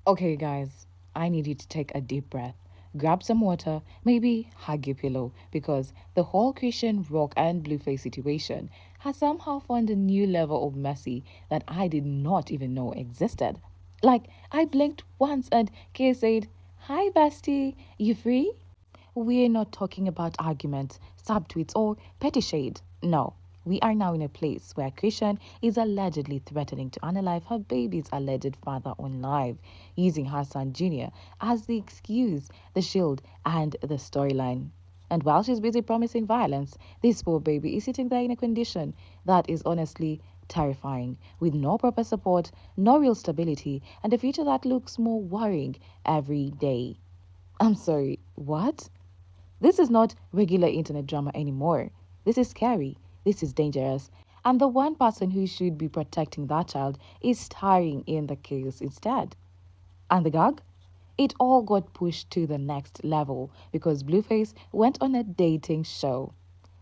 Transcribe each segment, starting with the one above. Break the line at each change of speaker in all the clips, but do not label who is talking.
Okay, guys, I need you to take a deep breath. Grab some water, maybe hug your pillow, because the whole Christian rock and Blueface situation has somehow found a new level of messy that I did not even know existed. Like, I blinked once and Kay said, "Hi, bestie, you free?" We're not talking about arguments, subtweets, or petty shade. No, we are now in a place where Christian is allegedly threatening to unalive her baby's alleged father on live, using her son Junior as the excuse, the shield, and the storyline. And while she's busy promising violence, this poor baby is sitting there in a condition that is honestly terrifying, with no proper support, no real stability, and a future that looks more worrying every day. I'm sorry, what? This is not regular internet drama anymore. This is scary. This is dangerous. And the one person who should be protecting that child is starring in the chaos instead. And the gag? It all got pushed to the next level because Blueface went on a dating show.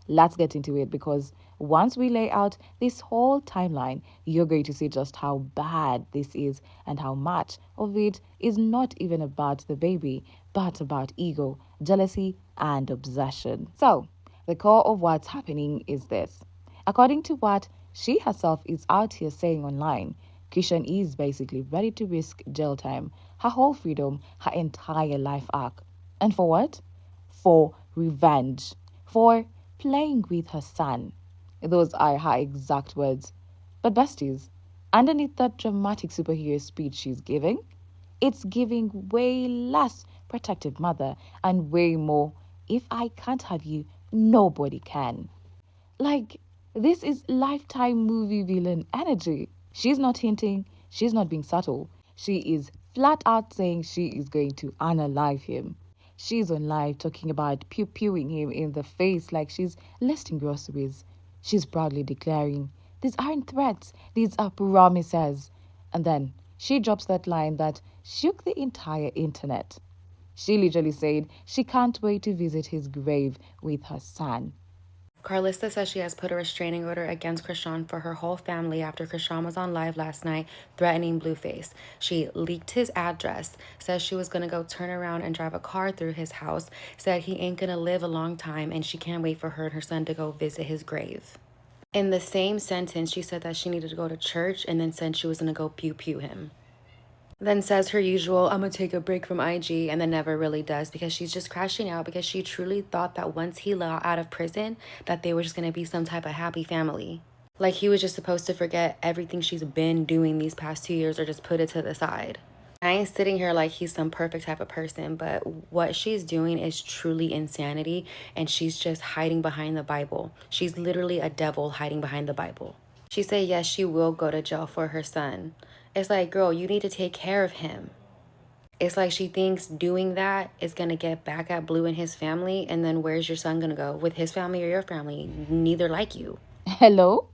Let's get into it because once we lay out this whole timeline, you're going to see just how bad this is and how much of it is not even about the baby, but about ego, jealousy, and obsession. So, the core of what's happening is this. According to what she herself is out here saying online, Christian is basically ready to risk jail time, her whole freedom, her entire life arc. And for what? For revenge. For playing with her son. Those are her exact words. But besties, underneath that dramatic superhero speech she's giving, it's giving way less protective mother and way more, if I can't have you, nobody can. Like, this is lifetime movie villain energy. She's not hinting, she's not being subtle. She is flat out saying she is going to unalive him. She's on live talking about pew pewing him in the face like she's listing groceries. She's proudly declaring, "These aren't threats, these are promises." And then she drops that line that shook the entire internet. She literally said she can't wait to visit his grave with her son.
Carlista says she has put a restraining order against Chrisean for her whole family after Chrisean was on live last night threatening Blueface. She leaked his address, says she was going to go turn around and drive a car through his house, said he ain't going to live a long time and she can't wait for her and her son to go visit his grave. In the same sentence, she said that she needed to go to church and then said she was going to go pew pew him. Then says her usual, "I'm gonna take a break from IG," and then never really does because she's just crashing out because she truly thought that once he let out of prison that they were just gonna be some type of happy family. Like he was just supposed to forget everything she's been doing these past 2 years or just put it to the side. I ain't sitting here like he's some perfect type of person, but what she's doing is truly insanity and she's just hiding behind the Bible. She's literally a devil hiding behind the Bible. She said yes, she will go to jail for her son. It's like, girl, you need to take care of him. It's like she thinks doing that is going to get back at Blue and his family. And then where's your son going to go? With his family or your family? Neither like you.
Hello?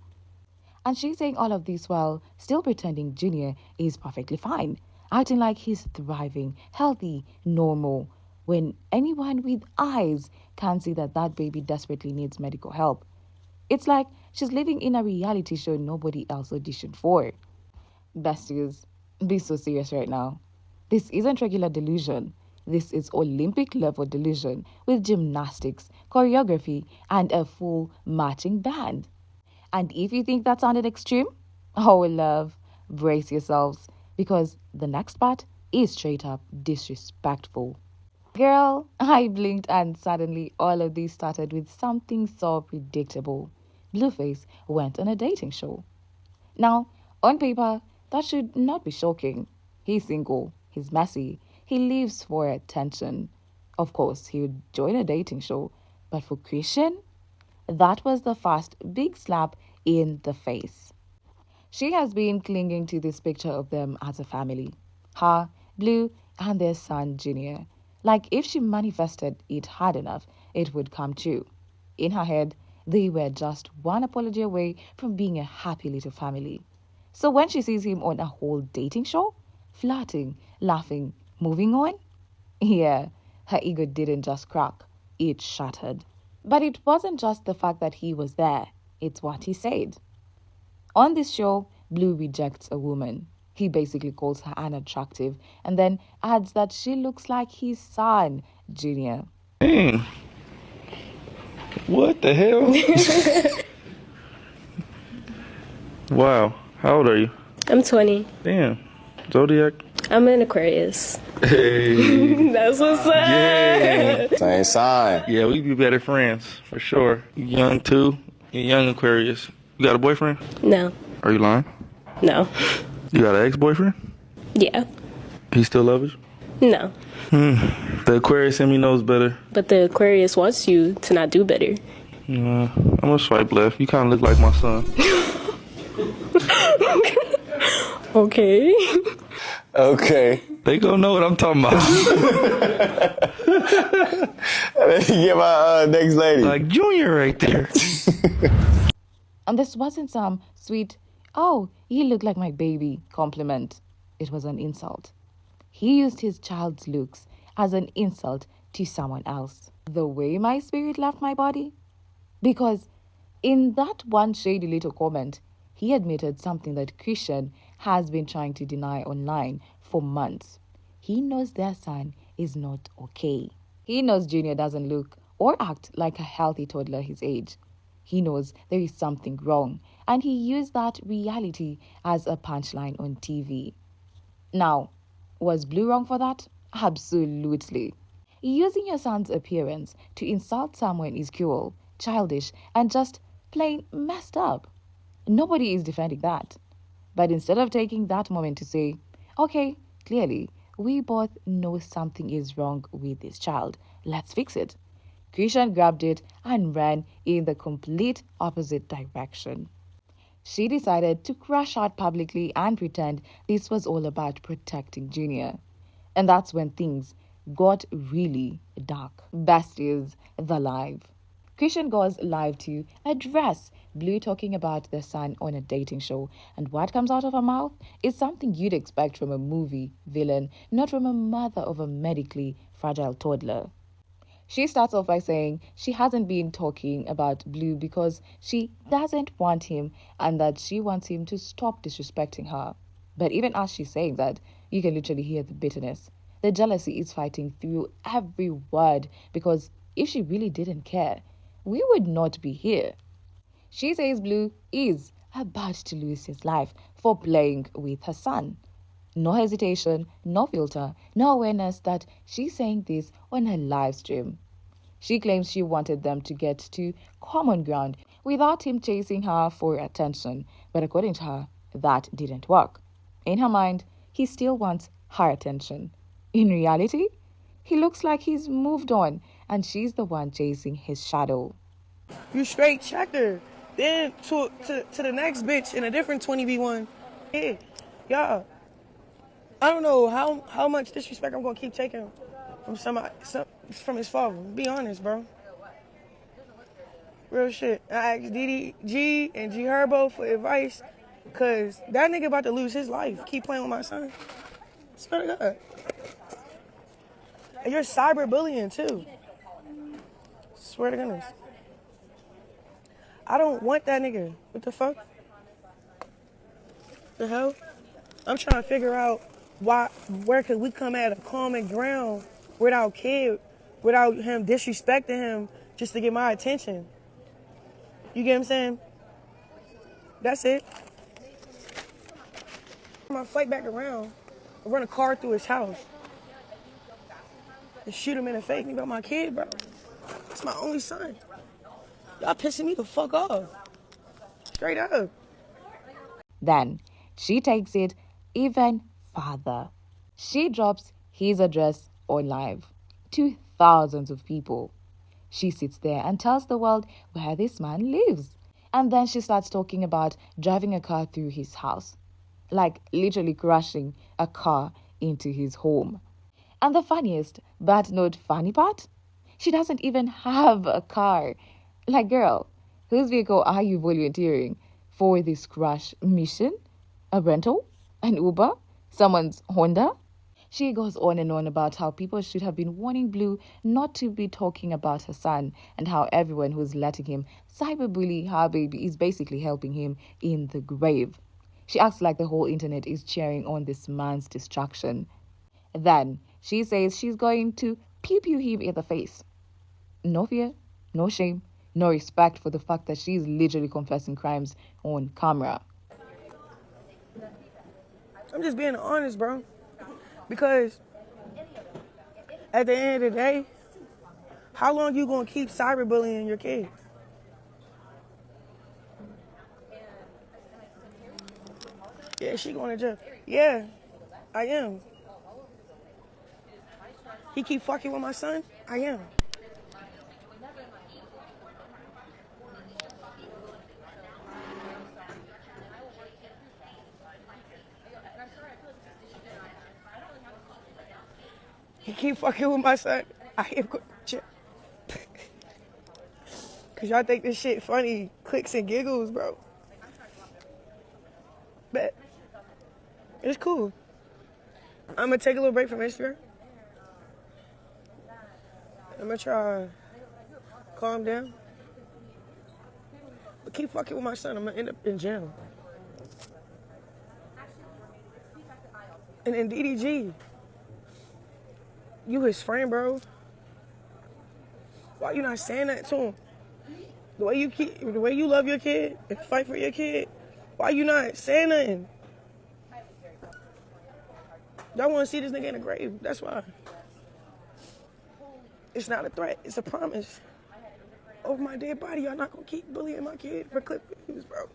And she's saying all of this while still pretending Junior is perfectly fine, acting like he's thriving, healthy, normal, when anyone with eyes can see that that baby desperately needs medical help. It's like she's living in a reality show nobody else auditioned for. Besties, be so serious right now. This isn't regular delusion. This is Olympic level delusion with gymnastics, choreography, and a full matching band. And if you think that sounded extreme, oh, love, brace yourselves because the next part is straight up disrespectful. Girl, I blinked and suddenly all of this started with something so predictable. Blueface went on a dating show. Now, on paper, that should not be shocking. He's single, he's messy, he lives for attention. Of course, he would join a dating show, but for Christian, that was the first big slap in the face. She has been clinging to this picture of them as a family. Her, Blue, and their son Junior. Like if she manifested it hard enough, it would come true. In her head, they were just one apology away from being a happy little family. So when she sees him on a whole dating show, flirting, laughing, moving on, yeah, her ego didn't just crack, it shattered. But it wasn't just the fact that he was there, it's what he said. On this show, Blue rejects a woman. He basically calls her unattractive and then adds that she looks like his son, Junior.
Dang. What the hell? Wow. How old are you?
I'm 20.
Damn. Zodiac?
I'm an Aquarius.
Hey.
That's what's up.
Yeah.
Same sign.
Yeah, we be better friends, for sure. You young too. You're young Aquarius. You got a boyfriend?
No.
Are you lying?
No.
You got an ex-boyfriend?
Yeah.
He still loves you?
No.
The Aquarius in me knows better.
But the Aquarius wants you to not do better.
I'm gonna swipe left. You kind of look like my son.
Okay.
Okay.
They gonna know what I'm talking about.
Let me get my next lady.
Like Junior right there.
And this wasn't some sweet, oh, you look like my baby compliment. It was an insult. He used his child's looks as an insult to someone else. The way my spirit left my body? Because in that one shady little comment, he admitted something that Chrisean has been trying to deny online for months. He knows their son is not okay. He knows Junior doesn't look or act like a healthy toddler his age. He knows there is something wrong, and he used that reality as a punchline on TV. Now, was Blue wrong for that? Absolutely. Using your son's appearance to insult someone is cruel, childish, and just plain messed up. Nobody is defending that. But instead of taking that moment to say, okay, clearly, we both know something is wrong with this child. Let's fix it. Chrisean grabbed it and ran in the complete opposite direction. She decided to crash out publicly and pretend this was all about protecting Junior. And that's when things got really dark. Best is the live. Chrisean goes live to address Blue talking about their son on a dating show, and what comes out of her mouth is something you'd expect from a movie villain, not from a mother of a medically fragile toddler. She starts off by saying she hasn't been talking about Blue because she doesn't want him and that she wants him to stop disrespecting her. But even as she's saying that, you can literally hear the bitterness. The jealousy is fighting through every word because if she really didn't care, we would not be here. She says Blue is about to lose his life for playing with her son. No hesitation, no filter, no awareness that she's saying this on her live stream. She claims she wanted them to get to common ground without him chasing her for attention, but according to her, that didn't work. In her mind, he still wants her attention. In reality, he looks like he's moved on and she's the one chasing his shadow.
You straight checked her. Then to the next bitch in a different 20v1. Yeah. I don't know how much disrespect I'm gonna keep taking from his father. Be honest, bro. Real shit. I asked DDG and G Herbo for advice, cause that nigga about to lose his life. Keep playing with my son. Swear to God. And you're cyberbullying too. Swear to goodness. I don't want that nigga. What the fuck? The hell? I'm trying to figure out where could we come at a common ground without him disrespecting him just to get my attention. You get what I'm saying? That's it. I'm gonna fight back around and run a car through his house and shoot him in the face. Think about my kid, bro. That's my only son. Y'all pissing me the fuck off. Straight up.
Then she takes it even further. She drops his address on live to thousands of people. She sits there and tells the world where this man lives. And then she starts talking about driving a car through his house. Like literally crashing a car into his home. And the funniest, but not funny part? She doesn't even have a car. Like, girl, whose vehicle are you volunteering for this crash mission? A rental? An Uber? Someone's Honda? She goes on and on about how people should have been warning Blue not to be talking about her son and how everyone who's letting him cyberbully her baby is basically helping him in the grave. She acts like the whole internet is cheering on this man's destruction. Then she says she's going to pew him in the face. No fear, no shame, no respect for the fact that she's literally confessing crimes on camera.
I'm just being honest, bro. Because at the end of the day, how long you gonna keep cyberbullying your kid? Yeah, she going to jail. Yeah, I am. He keep fucking with my son? I am. He keep fucking with my son. I am going to jail. Cause y'all think this shit funny, clicks and giggles, bro. Bet. It's cool. I'm gonna take a little break from Instagram. I'm gonna try to calm down. But keep fucking with my son, I'm gonna end up in jail. And then DDG, you his friend, bro. Why you not saying that to him? The way you love your kid and fight for your kid, why you not saying nothing? Y'all want to see this nigga in the grave. That's why. It's not a threat. It's a promise. Over my dead body, y'all not going to keep bullying my kid for clip views, bro.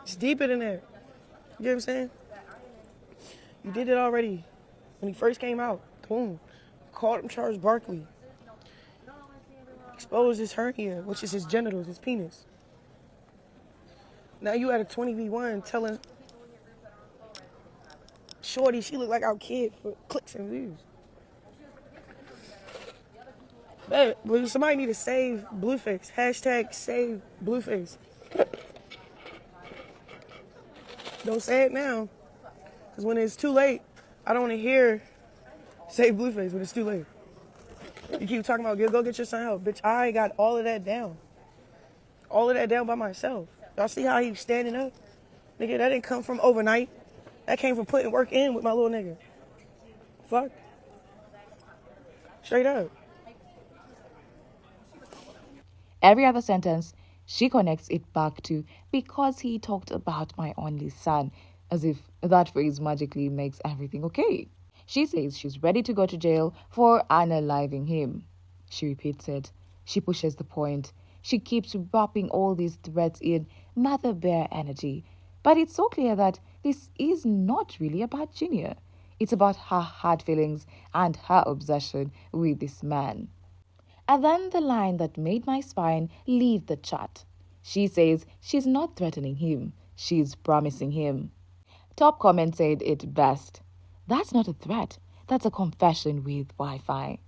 It's deeper than that. You get what I'm saying? You did it already. When he first came out, boom. Called him Charles Barkley. Exposed his hernia, which is his genitals, his penis. Now you at a 20v1 telling Shorty she look like our kid for clicks and views. But somebody need to save Blueface. Hashtag save Blueface. Don't say it now. Because when it's too late, I don't want to hear save Blueface when it's too late. You keep talking about go get your son help. Bitch, I got all of that down. All of that down by myself. Y'all see how he's standing up? Nigga, that didn't come from overnight. That came from putting work in with my little nigga. Fuck. Straight up.
Every other sentence, she connects it back to because he talked about my only son, as if that phrase magically makes everything okay. She says she's ready to go to jail for unaliving him. She repeats it. She pushes the point. She keeps wrapping all these threats in mother bear energy. But it's so clear that this is not really about Junior. It's about her hard feelings and her obsession with this man. And then the line that made my spine leave the chat. She says she's not threatening him. She's promising him. Top comment said it best. That's not a threat. That's a confession with Wi-Fi.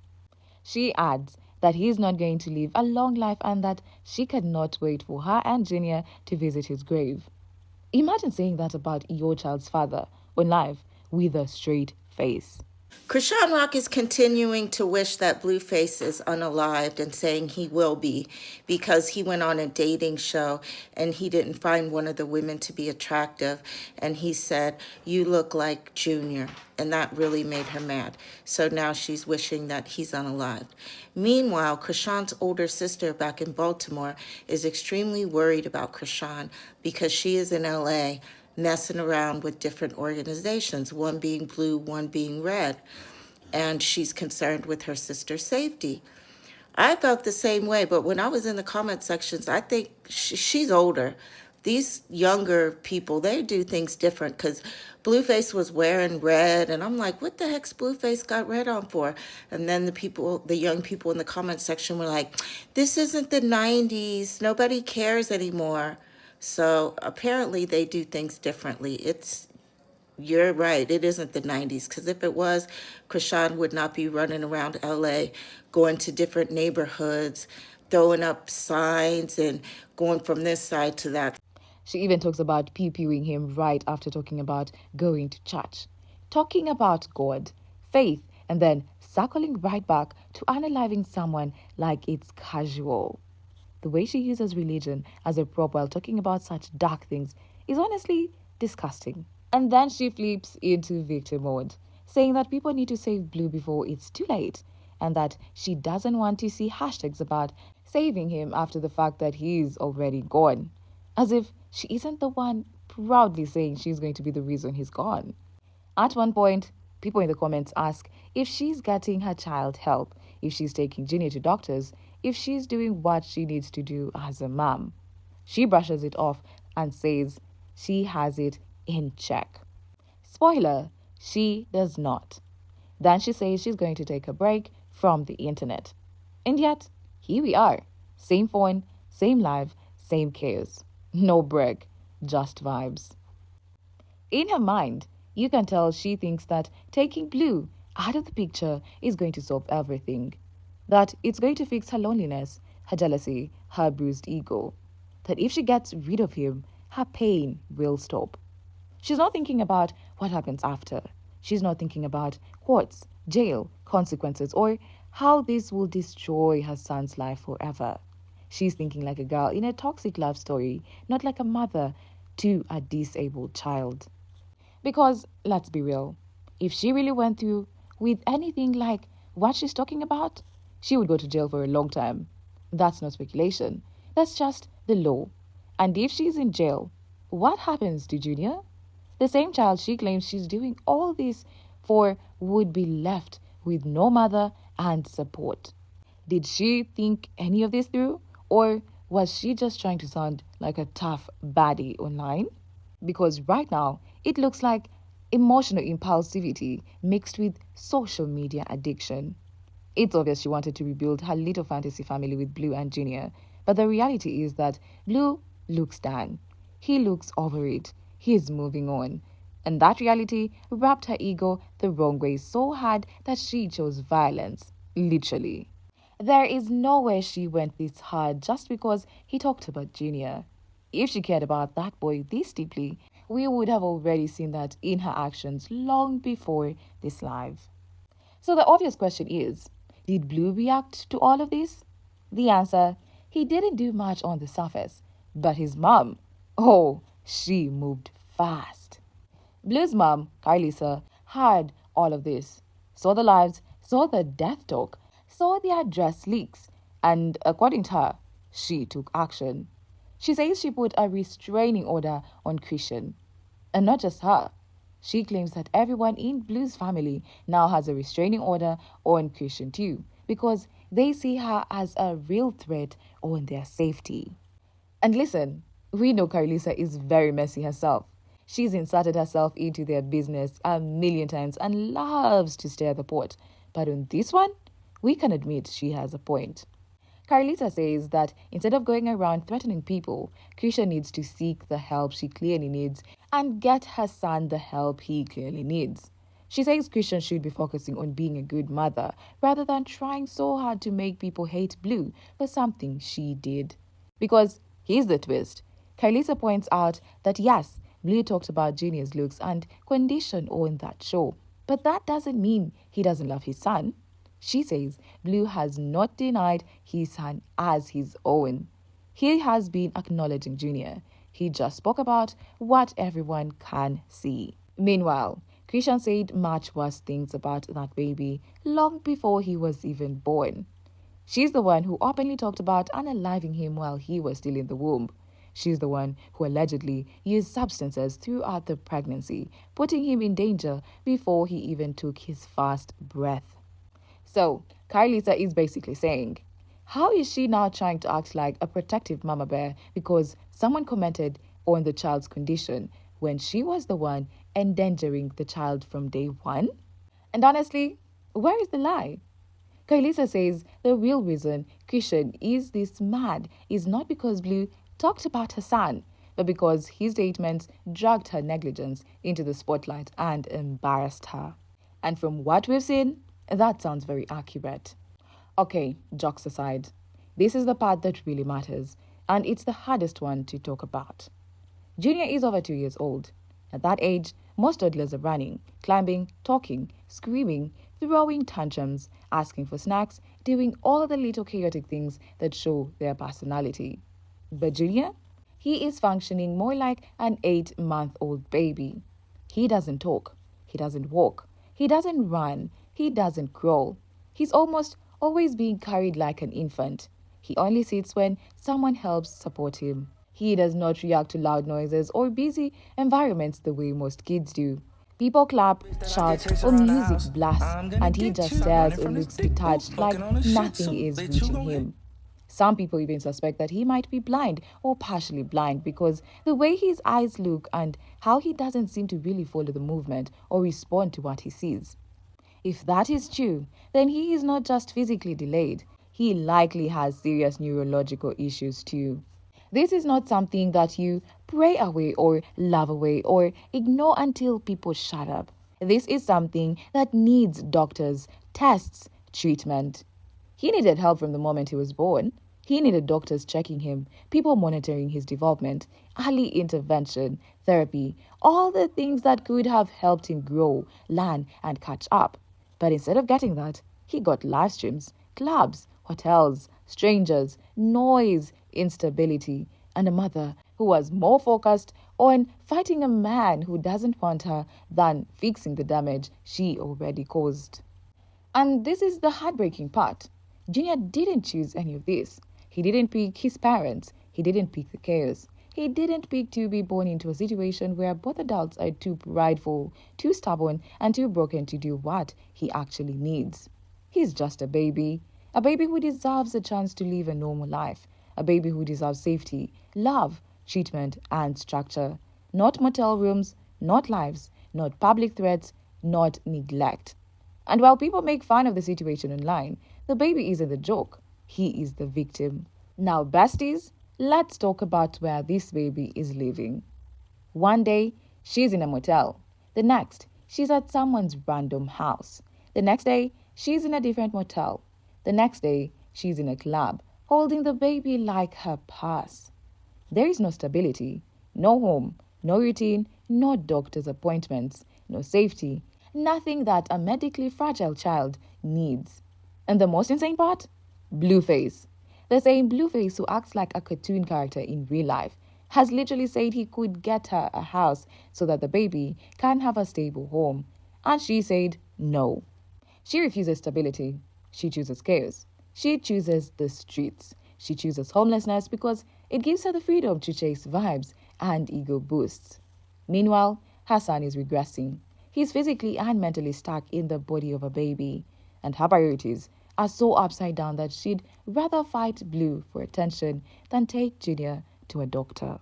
She adds that he's not going to live a long life and that she cannot wait for her and Junior to visit his grave. Imagine saying that about your child's father on live with a straight face.
Chrisean Rock is continuing to wish that Blueface is unalived and saying he will be because he went on a dating show and he didn't find one of the women to be attractive. And he said, "You look like Junior." And that really made her mad. So now she's wishing that he's unalived. Meanwhile, Chrisean's older sister back in Baltimore is extremely worried about Chrisean because she is in LA messing around with different organizations, one being blue, one being red, and she's concerned with her sister's safety. I felt the same way, but when I was in the comment sections, I think she's older. These younger people, they do things different because Blueface was wearing red, and I'm like, what the heck's Blueface got red on for? And then the young people in the comment section were like, this isn't the 90s. Nobody cares anymore. So apparently they do things differently. You're right, it isn't the 90s, because if it was, Chrisean would not be running around LA, going to different neighborhoods, throwing up signs and going from this side to that.
She even talks about pew-pewing him right after talking about going to church. Talking about God, faith, and then circling right back to unaliving someone like it's casual. The way she uses religion as a prop while talking about such dark things is honestly disgusting. And then she flips into victim mode, saying that people need to save Blue before it's too late, and that she doesn't want to see hashtags about saving him after the fact that he's already gone. As if she isn't the one proudly saying she's going to be the reason he's gone. At one point, people in the comments ask if she's getting her child help, if she's taking Junior to doctors, if she's doing what she needs to do as a mom. She brushes it off and says she has it in check. Spoiler, she does not. Then she says she's going to take a break from the internet. And yet, here we are. Same phone, same life, same chaos. No break, just vibes. In her mind, you can tell she thinks that taking Blue out of the picture is going to solve everything. That it's going to fix her loneliness, her jealousy, her bruised ego. That if she gets rid of him, her pain will stop. She's not thinking about what happens after. She's not thinking about courts, jail, consequences, or how this will destroy her son's life forever. She's thinking like a girl in a toxic love story, not like a mother to a disabled child. Because, let's be real, if she really went through with anything like what she's talking about, she would go to jail for a long time. That's not speculation. That's just the law. And if she's in jail, what happens to Junior? The same child she claims she's doing all this for would be left with no mother and support. Did she think any of this through? Or was she just trying to sound like a tough baddie online? Because right now, it looks like emotional impulsivity mixed with social media addiction. It's obvious she wanted to rebuild her little fantasy family with Blue and Junior, but the reality is that Blue looks done. He looks over it. He is moving on. And that reality wrapped her ego the wrong way so hard that she chose violence, literally. There is no way she went this hard just because he talked about Junior. If she cared about that boy this deeply, we would have already seen that in her actions long before this live. So the obvious question is, did Blue react to all of this? The answer, he didn't do much on the surface. But his mom, oh, she moved fast. Blue's mom, Carlisa, heard all of this, saw the lives, saw the death talk, saw the address leaks, and according to her, she took action. She says she put a restraining order on Chrisean. And not just her. She claims that everyone in Blue's family now has a restraining order on Chrisean too, because they see her as a real threat on their safety. And listen, we know Carlisa is very messy herself. She's inserted herself into their business a million times and loves to stir the pot. But on this one, we can admit she has a point. Carlisa says that instead of going around threatening people, Chrisean needs to seek the help she clearly needs and get her son the help he clearly needs. She says Chrisean should be focusing on being a good mother rather than trying so hard to make people hate Blue for something she did. Because here's the twist. Carlisa points out that yes, Blue talked about Junior's looks and condition on that show, but that doesn't mean he doesn't love his son. She says Blue has not denied his son as his own. He has been acknowledging Junior. He just spoke about what everyone can see. Meanwhile, Chrisean said much worse things about that baby long before he was even born. She's the one who openly talked about unaliving him while he was still in the womb. She's the one who allegedly used substances throughout the pregnancy, putting him in danger before he even took his first breath. So, Carlisa is basically saying, how is she now trying to act like a protective mama bear because someone commented on the child's condition when she was the one endangering the child from day one? And honestly, where is the lie? Carlisa says the real reason Chrisean is this mad is not because Blue talked about her son, but because his statements dragged her negligence into the spotlight and embarrassed her. And from what we've seen, that sounds very accurate. Okay, jokes aside, this is the part that really matters, and it's the hardest one to talk about. Junior is over 2 years old. At that age, most toddlers are running, climbing, talking, screaming, throwing tantrums, asking for snacks, doing all the little chaotic things that show their personality. But Junior? He is functioning more like an 8-month-old baby. He doesn't talk. He doesn't walk. He doesn't run. He doesn't crawl. He's almost always being carried like an infant. He only sits when someone helps support him. He does not react to loud noises or busy environments the way most kids do. People clap, shout, or music blasts, and he just stares or looks detached like nothing is reaching him. Some people even suspect that he might be blind or partially blind because the way his eyes look and how he doesn't seem to really follow the movement or respond to what he sees. If that is true, then he is not just physically delayed, he likely has serious neurological issues too. This is not something that you pray away or love away or ignore until people shut up. This is something that needs doctors, tests, treatment. He needed help from the moment he was born. He needed doctors checking him, people monitoring his development, early intervention, therapy, all the things that could have helped him grow, learn, and catch up. But instead of getting that, he got live streams, clubs, hotels, strangers, noise, instability, and a mother who was more focused on fighting a man who doesn't want her than fixing the damage she already caused. And this is the heartbreaking part. Junior didn't choose any of this. He didn't pick his parents. He didn't pick the chaos. He didn't pick to be born into a situation where both adults are too prideful, too stubborn, and too broken to do what he actually needs. He's just a baby who deserves a chance to live a normal life, a baby who deserves safety, love, treatment, and structure. Not motel rooms, not lives, not public threats, not neglect. And while people make fun of the situation online, the baby isn't the joke. He is the victim. Now, besties, let's talk about where this baby is living. One day, she's in a motel. The next, she's at someone's random house. The next day, she's in a different motel. The next day, she's in a club, holding the baby like her purse. There is no stability, no home, no routine, no doctor's appointments, no safety, nothing that a medically fragile child needs. And the most insane part? Blueface. The same Blueface who acts like a cartoon character in real life has literally said he could get her a house so that the baby can have a stable home. And she said no. She refuses stability. She chooses chaos. She chooses the streets. She chooses homelessness because it gives her the freedom to chase vibes and ego boosts. Meanwhile, her son is regressing. He's physically and mentally stuck in the body of a baby, and her priorities are so upside down that she'd rather fight Blue for attention than take Junior to a doctor.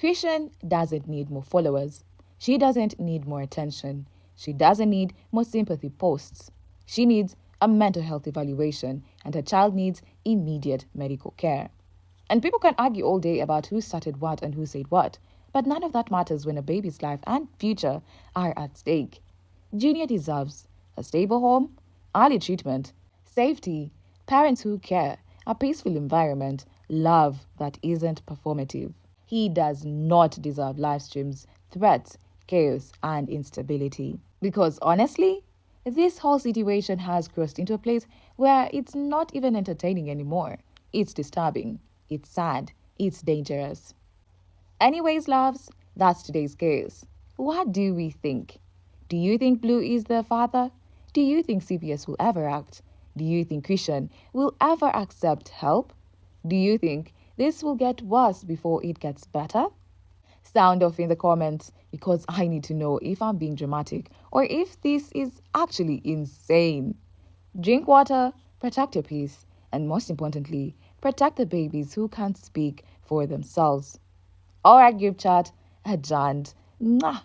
Chrisean doesn't need more followers. She doesn't need more attention. She doesn't need more sympathy posts. She needs a mental health evaluation, and her child needs immediate medical care. And people can argue all day about who started what and who said what, but none of that matters when a baby's life and future are at stake. Junior deserves a stable home, early treatment, safety, parents who care, a peaceful environment, love that isn't performative. He does not deserve live streams, threats, chaos, and instability. Because honestly, this whole situation has crossed into a place where it's not even entertaining anymore. It's disturbing, it's sad, it's dangerous. Anyways, loves, that's today's case. What do we think? Do you think Blue is their father? Do you think CPS will ever act? Do you think Chrisean will ever accept help? Do you think this will get worse before it gets better? Sound off in the comments because I need to know if I'm being dramatic or if this is actually insane. Drink water, protect your peace, and most importantly, protect the babies who can't speak for themselves. Alright, group chat, adjourned. Mwah.